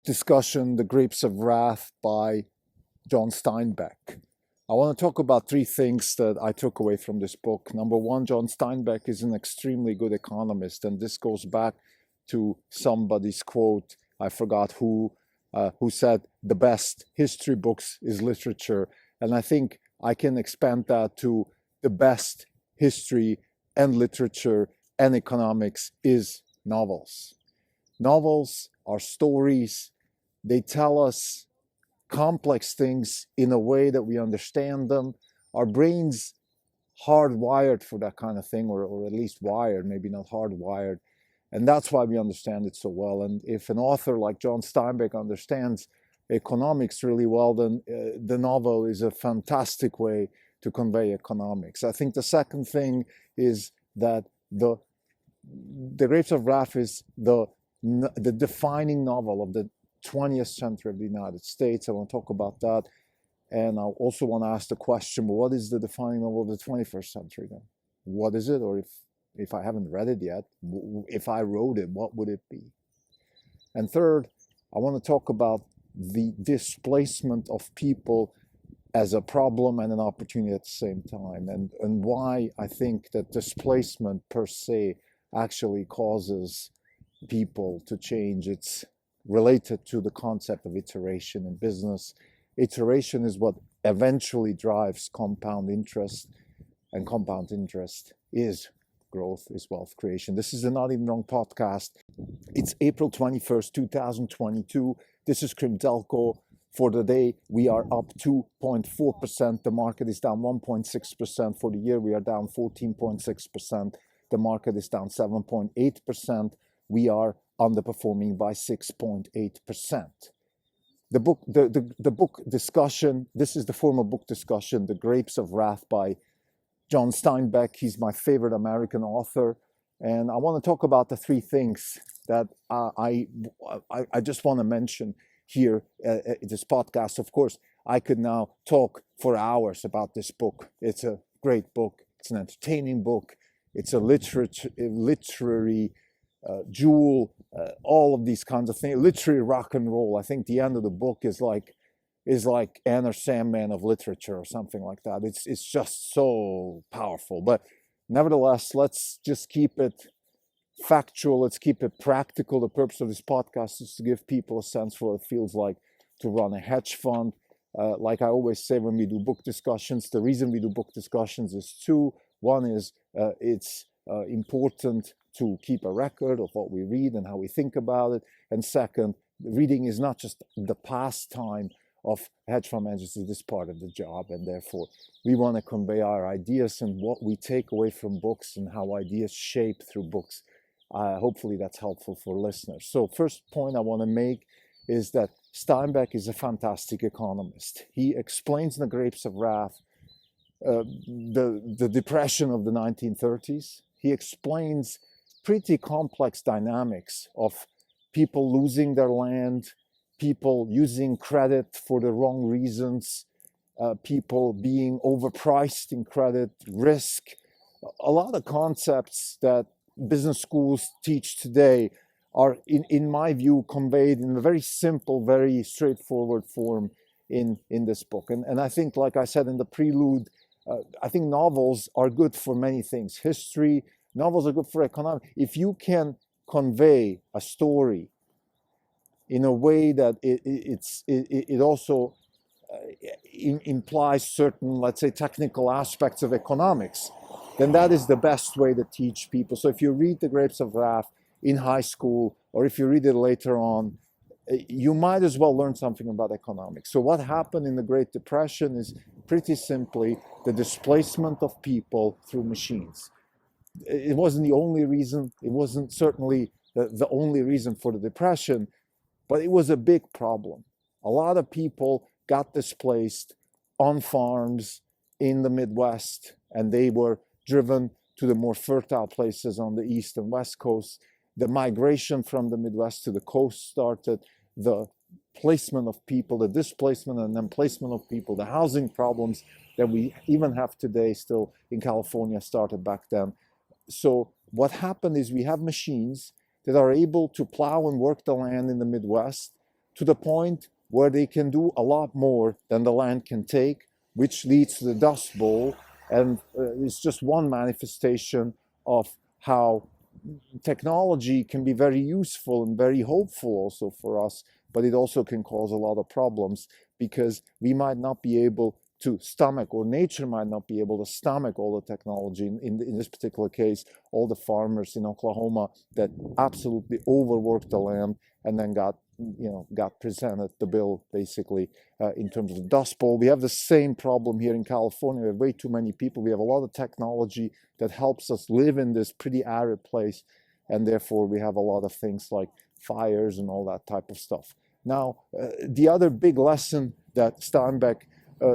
discussion, The Grapes of Wrath by John Steinbeck. I want to talk about three things that I took away from this book. Number one, John Steinbeck is an extremely good economist, and this goes back to somebody's quote, I forgot who said, the best history books is literature. And I think I can expand that to the best history and literature and economics is novels. Novels are stories. They tell us complex things in a way that we understand them. Our brains hardwired for that kind of thing, or at least wired, maybe not hardwired. And that's why we understand it so well. And if an author like John Steinbeck understands economics really well, then the novel is a fantastic way to convey economics. I think the second thing is that the Grapes of Wrath is the defining novel of the 20th century of the United States. I want to talk about that. And I also want to ask the question, what is the defining novel of the 21st century then? What is it? Or if I haven't read it yet, if I wrote it, what would it be? And third, I want to talk about the displacement of people as a problem and an opportunity at the same time, and why I think that displacement per se actually causes people to change. It's related to the concept of iteration in business. Iteration is what eventually drives compound interest, and compound interest is growth, is wealth creation. This is the Not Even Wrong podcast. It's April 21st, 2022. This is Crimdelco. For the day, we are up 2.4%. The market is down 1.6%. For the year, we are down 14.6%. The market is down 7.8%. We are underperforming by 6.8%. The book discussion, this is the formal book discussion, The Grapes of Wrath by John Steinbeck. He's my favorite American author. And I want to talk about the three things that I just want to mention here in this podcast. Of course, I could now talk for hours about this book. It's a great book. It's an entertaining book. It's a literary jewel, all of these kinds of things. Literary rock and roll. I think the end of the book is like Anne or Sandman of literature or something like that. It's just so powerful. But nevertheless, let's just keep it factual. Let's keep it practical. The purpose of this podcast is to give people a sense for what it feels like to run a hedge fund. Like I always say when we do book discussions, the reason we do book discussions is two. One is it's important to keep a record of what we read and how we think about it. And second, reading is not just the pastime of hedge fund managers, it is part of the job. And therefore, we want to convey our ideas and what we take away from books and how ideas shape through books. Hopefully that's helpful for listeners. So first point I want to make is that Steinbeck is a fantastic economist. He explains in The Grapes of Wrath the depression of the 1930s. He explains pretty complex dynamics of people losing their land, people using credit for the wrong reasons, people being overpriced in credit, risk. A lot of concepts that business schools teach today are, in my view, conveyed in a very simple, very straightforward form in this book. And I think, like I said in the prelude, I think novels are good for many things. History, novels are good for economics. If you can convey a story in a way that it also implies certain, let's say, technical aspects of economics, then that is the best way to teach people. So if you read The Grapes of Wrath in high school, or if you read it later on, you might as well learn something about economics. So what happened in the Great Depression is pretty simply the displacement of people through machines. It wasn't the only reason. It wasn't certainly the only reason for the Depression, but it was a big problem. A lot of people got displaced on farms in the Midwest, and they were driven to the more fertile places on the East and West Coast. The migration from the Midwest to the coast started. The placement of people, the displacement and then placement of people, the housing problems that we even have today still in California started back then. So what happened is we have machines that are able to plow and work the land in the Midwest, to the point where they can do a lot more than the land can take, which leads to the Dust Bowl. And it's just one manifestation of how technology can be very useful and very hopeful also for us, but it also can cause a lot of problems because we might not be able to stomach, or nature might not be able to stomach all the technology. In this particular case, all the farmers in Oklahoma that absolutely overworked the land and then got presented the bill basically in terms of the Dust Bowl. We have the same problem here in California. We have way too many people. We have a lot of technology that helps us live in this pretty arid place, and therefore we have a lot of things like fires and all that type of stuff. Now, the other big lesson that Steinbeck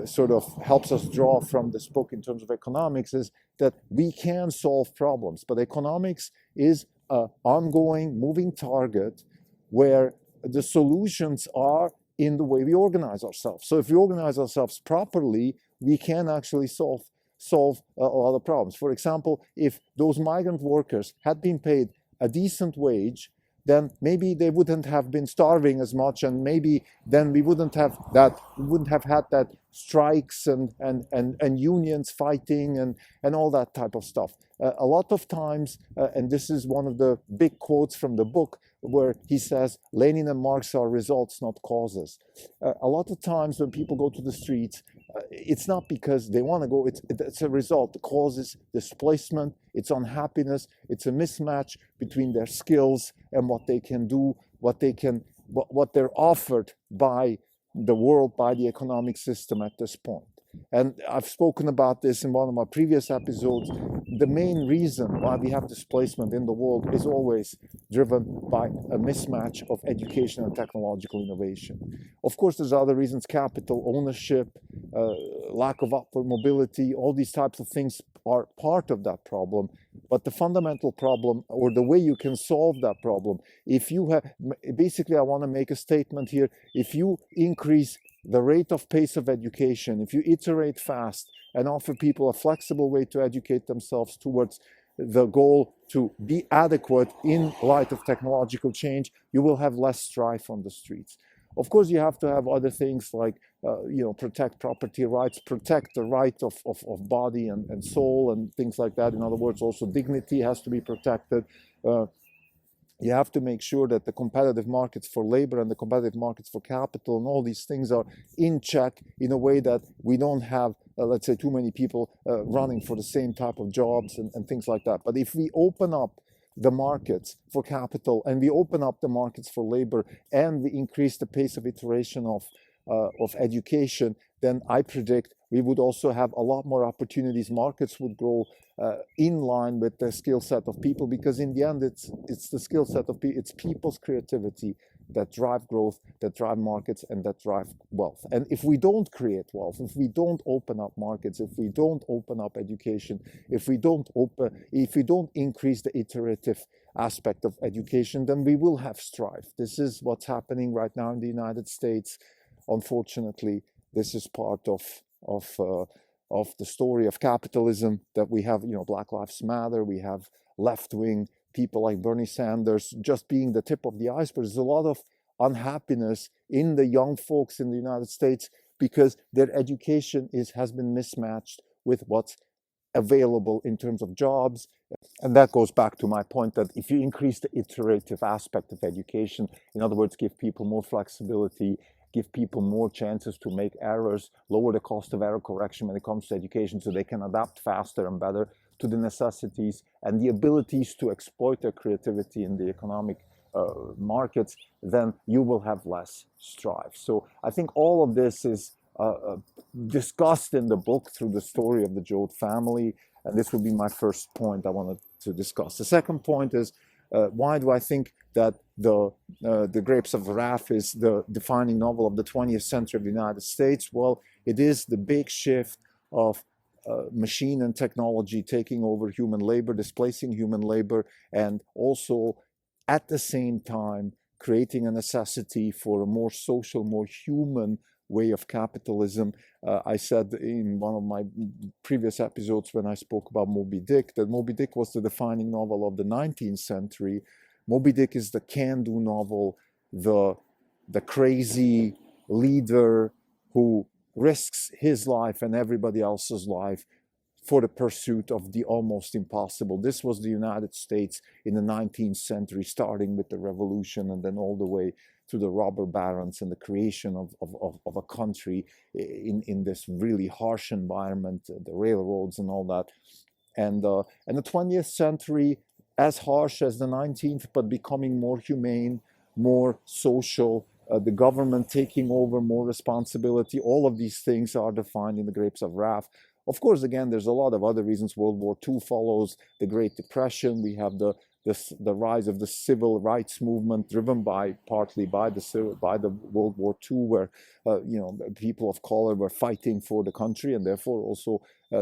sort of helps us draw from this book in terms of economics is that we can solve problems, but economics is an ongoing moving target where the solutions are in the way we organize ourselves. So if we organize ourselves properly, we can actually solve a lot of problems. For example, if those migrant workers had been paid a decent wage, then maybe they wouldn't have been starving as much, and maybe then we wouldn't have had that strikes and unions fighting and all that type of stuff. A lot of times, and this is one of the big quotes from the book, where he says, Lenin and Marx are results, not causes. A lot of times when people go to the streets, it's not because they want to go, it's a result. The cause is displacement, it's unhappiness, it's a mismatch between their skills and what they can do, what they're offered by the world, by the economic system at this point. And I've spoken about this in one of my previous episodes. The main reason why we have displacement in the world is always driven by a mismatch of education and technological innovation. Of course, there's other reasons: capital, ownership, lack of upward mobility. All these types of things are part of that problem. But the fundamental problem, or the way you can solve that problem, if you have, basically I want to make a statement here, if you increase the rate of pace of education, if you iterate fast and offer people a flexible way to educate themselves towards the goal to be adequate in light of technological change, you will have less strife on the streets. Of course, you have to have other things like, protect property rights, protect the right of body and soul and things like that. In other words, also dignity has to be protected. You have to make sure that the competitive markets for labor and the competitive markets for capital and all these things are in check in a way that we don't have, let's say, too many people running for the same type of jobs and things like that. But if we open up the markets for capital and we open up the markets for labor and we increase the pace of iteration of education, then I predict we would also have a lot more opportunities. Markets would grow in line with the skill set of people, because in the end, it's the skill set of people, it's people's creativity that drive growth, that drive markets, and that drive wealth. And if we don't create wealth, if we don't open up markets, if we don't open up education, if we don't increase the iterative aspect of education, then we will have strife. This is what's happening right now in the United States. Unfortunately, this is part of the story of capitalism that we have. Black Lives Matter. We have left-wing people like Bernie Sanders just being the tip of the iceberg. There's a lot of unhappiness in the young folks in the United States because their education has been mismatched with what's available in terms of jobs. And that goes back to my point that if you increase the iterative aspect of education, in other words, give people more flexibility, give people more chances to make errors, lower the cost of error correction when it comes to education so they can adapt faster and better to the necessities and the abilities to exploit their creativity in the economic markets, then you will have less strife. So I think all of this is discussed in the book through the story of the Joad family, and this would be my first point I wanted to discuss. The second point is, why do I think that the Grapes of Wrath is the defining novel of the 20th century of the United States? Well, it is the big shift of machine and technology taking over human labor, displacing human labor, and also at the same time creating a necessity for a more social, more human way of capitalism. I said in one of my previous episodes when I spoke about Moby Dick that Moby Dick was the defining novel of the 19th century. Moby Dick is the can-do novel, the the crazy leader who risks his life and everybody else's life for the pursuit of the almost impossible. This was the United States in the 19th century, starting with the revolution and then all the way to the robber barons and the creation of a country in this really harsh environment, the railroads and all that. And the 20th century, as harsh as the 19th, but becoming more humane, more social, the government taking over more responsibility. All of these things are defined in the Grapes of Wrath. Of course, again, there's a lot of other reasons. World War II follows, the Great Depression. We have the rise of the civil rights movement, driven partly by the World War II, where people of color were fighting for the country, and therefore also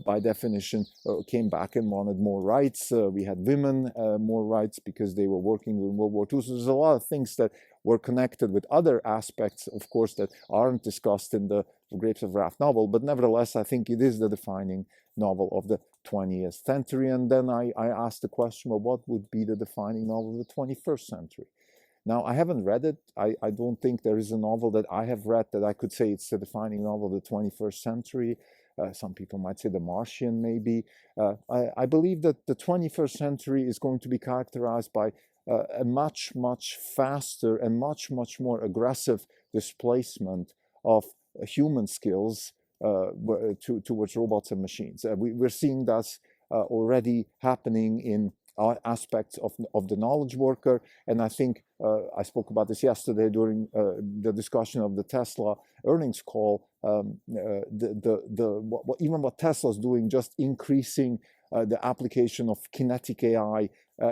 by definition came back and wanted more rights. We had women more rights because they were working in World War II. So there's a lot of things that were connected with other aspects, of course, that aren't discussed in the Grapes of Wrath novel, but nevertheless, I think it is the defining novel of the 20th century. And then I asked the question, well, what would be the defining novel of the 21st century? Now, I haven't read it. I don't think there is a novel that I have read that I could say it's the defining novel of the 21st century. Some people might say The Martian, maybe. I believe that the 21st century is going to be characterized by a much, much faster and much, much more aggressive displacement of human skills towards robots and machines. We're seeing that already happening in aspects of the knowledge worker, and I think I spoke about this yesterday during the discussion of the Tesla earnings call. Even what Tesla's doing, just increasing the application of kinetic AI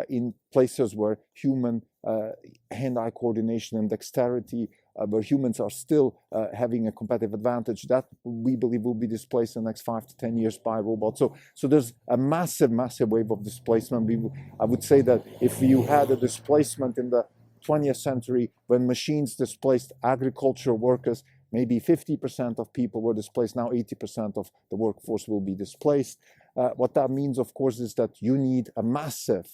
in places where human hand-eye coordination and dexterity, where humans are still having a competitive advantage, that we believe will be displaced in the next 5 to 10 years by robots. So there's a massive, massive wave of displacement. I would say that if you had a displacement in the 20th century when machines displaced agricultural workers, maybe 50% of people were displaced. Now 80% of the workforce will be displaced. What that means, of course, is that you need a massive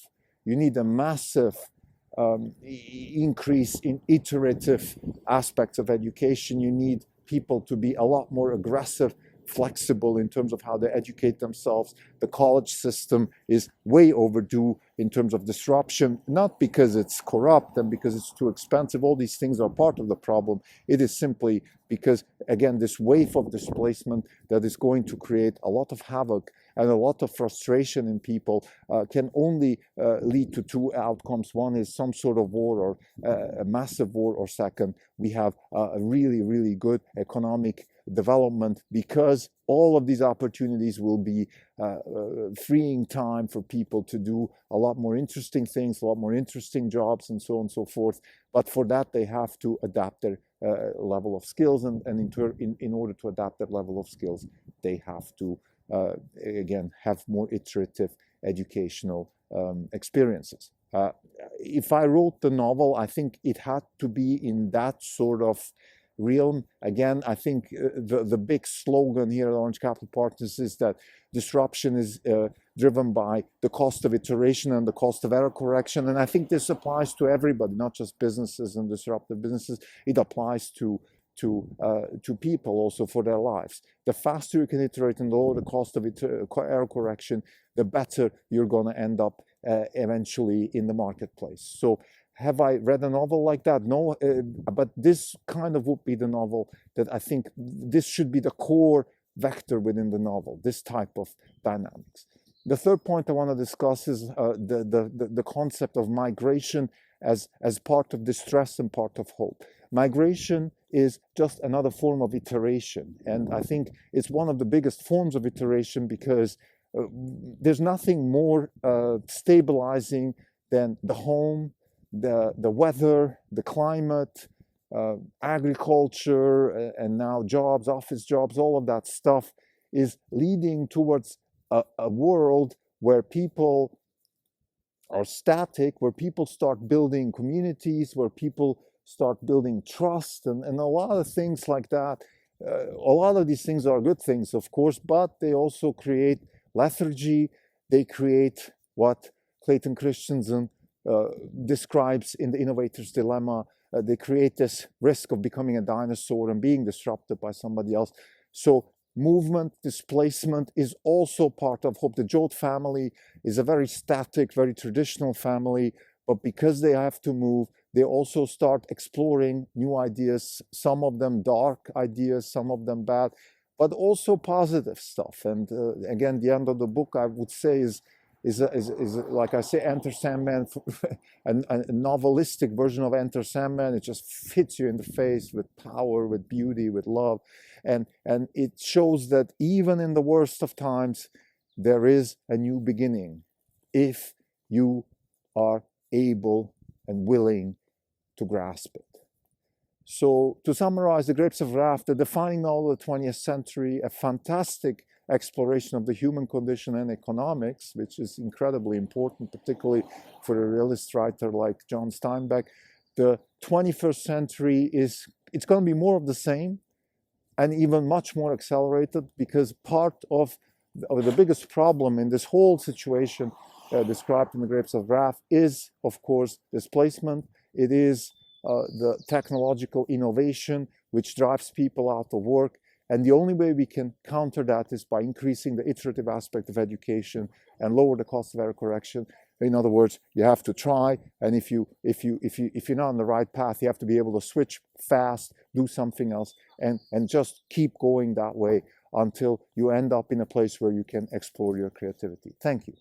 increase in iterative aspects of education. You need people to be a lot more aggressive, flexible in terms of how they educate themselves. The college system is way overdue in terms of disruption, not because it's corrupt and because it's too expensive. All these things are part of the problem. It is simply because, again, this wave of displacement that is going to create a lot of havoc and a lot of frustration in people can only lead to two outcomes. One is some sort of war, or a massive war, or second, we have a really, really good economic development, because all of these opportunities will be freeing time for people to do a lot more interesting things, a lot more interesting jobs, and so on and so forth. But for that, they have to adapt their level of skills, and in order to adapt that level of skills, they have to again have more iterative educational experiences. If I wrote the novel, I think it had to be in that sort of realm. Again, I think the big slogan here at Orange Capital Partners is that disruption is driven by the cost of iteration and the cost of error correction. And I think this applies to everybody, not just businesses and disruptive businesses. It applies to people also for their lives. The faster you can iterate and the lower the cost of error correction, the better you're going to end up eventually in the marketplace. So have I read a novel like that? No, but this kind of would be the novel that I think this should be the core vector within the novel, this type of dynamics. The third point I want to discuss is the concept of migration as part of distress and part of hope. Migration is just another form of iteration, and I think it's one of the biggest forms of iteration because there's nothing more stabilizing than the home, the weather, the climate, agriculture, and now jobs, office jobs. All of that stuff is leading towards a world where people are static, where people start building communities, where people start building trust, and a lot of things like that. A lot of these things are good things, of course, but they also create lethargy. They create what Clayton Christensen describes in The Innovator's Dilemma, they create this risk of becoming a dinosaur and being disrupted by somebody else. So movement, displacement is also part of hope. The Joad family is a very static, very traditional family, but because they have to move, they also start exploring new ideas, some of them dark ideas, some of them bad, but also positive stuff. And again, the end of the book, I would say, is like I say, Enter Sandman, a novelistic version of Enter Sandman. It just hits you in the face with power, with beauty, with love. And it shows that even in the worst of times, there is a new beginning if you are able and willing to grasp it. So to summarize, The Grapes of Wrath, the defining novel of the 20th century, a fantastic exploration of the human condition and economics, which is incredibly important, particularly for a realist writer like John Steinbeck. The 21st century it's going to be more of the same and even much more accelerated, because part of the biggest problem in this whole situation described in The Grapes of Wrath is, of course, displacement. It is the technological innovation which drives people out of work. And the only way we can counter that is by increasing the iterative aspect of education and lower the cost of error correction. In other words, you have to try, and if you're not on the right path, you have to be able to switch fast, do something else, and just keep going that way until you end up in a place where you can explore your creativity. Thank you.